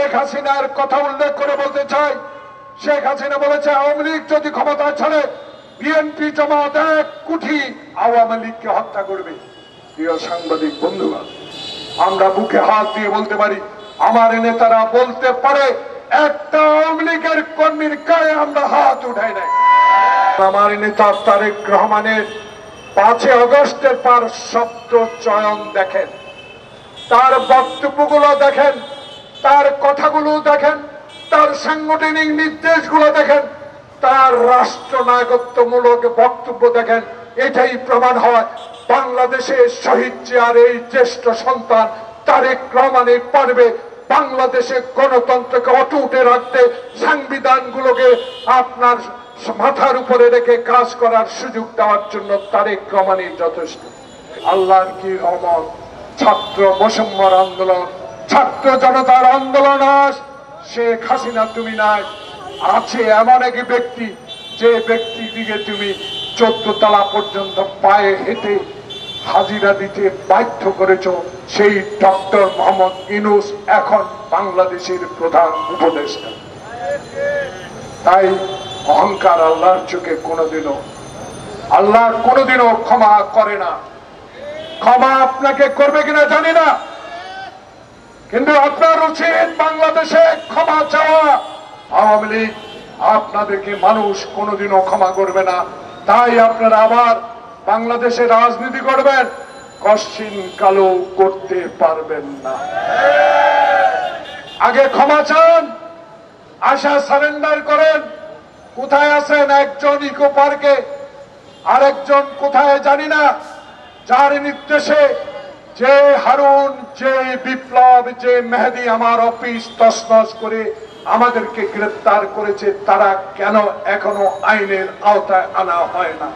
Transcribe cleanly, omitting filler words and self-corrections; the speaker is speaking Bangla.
শেখ হাসিনার কথা উল্লেখ করে বলতে চাই, শেখ হাসিনা বলেছে আওয়ামী লীগ যদি ক্ষমতা ছাড়ে বিএনপি জামাত 1 কোটি আওয়ামী লীগকে হত্যা করবে। প্রিয় সাংবাদিক বন্ধুগণ, আমরা বুকে হাত দিয়ে বলতে পারি, আমার নেতারা বলতে পারে একটা আওয়ামী লীগের কর্মীর গায়ে আমরা হাত উঠাই নাই। আমার নেতা তারেক রহমানের 5 আগস্টের পর শব্দ চয়ন দেখেন, তার বক্তব্যগুলো দেখেন, তার কথাগুলো দেখেন, তার সাংগঠনিক নির্দেশগুলো দেখেন, তার রাষ্ট্রনায়কত্বমূলক বক্তব্য দেখেন। এটাই প্রমাণ হয় বাংলাদেশের শহীদ জিয়ার এই জ্যেষ্ঠ সন্তান তারেক রহমানই পারবে বাংলাদেশে গণতন্ত্রকে অটুটে রাখতে, সংবিধানগুলোকে আপনার মাথার উপরে রেখে কাজ করার সুযোগ দেওয়ার জন্য তারেক রহমানই যথেষ্ট। আল্লাহর কি রহমত, ছাত্র বৈষম্যর আন্দোলন, ছাত্র জনতার আন্দোলন আজ শেখ হাসিনা তুমি নাই, আছে এমন এক ব্যক্তি যে ব্যক্তিটিকে তুমি 14 তলা পর্যন্ত পায়ে হেঁটে হাজিরা দিতে বাধ্য করেছ, সেই ডক্টর মোহাম্মদ ইউনূস এখন বাংলাদেশের প্রধান উপদেষ্টা। তাই অহংকার আল্লাহর চোখে আল্লাহ কোনোদিনও ক্ষমা করে না। ক্ষমা আপনাকে করবে কিনা জানি না, কিন্তু আপনার উচিত বাংলাদেশে ক্ষমা চাওয়া। আওয়ামী লীগ আপনাদেরকে মানুষ কোনোদিনও ক্ষমা করবে না। তাই আপনারা আবার বাংলাদেশে রাজনীতি করবেন, কশ্চিন কালো করতে পারবেন না। আগে ক্ষমা চান, আশা সারেন্ডার করেন। কোথায় আছেন একজন ইকো পার্কে, আরেকজন কোথায় জানি না, যার নির্দেশে যে হারুন, যে বিপ্লব, যে মেহেদী আমার অফিস তছনছ করে আমাদেরকে গ্রেফতার করেছে, তারা কেন এখনো আইনের আওতায় আনা হয় না?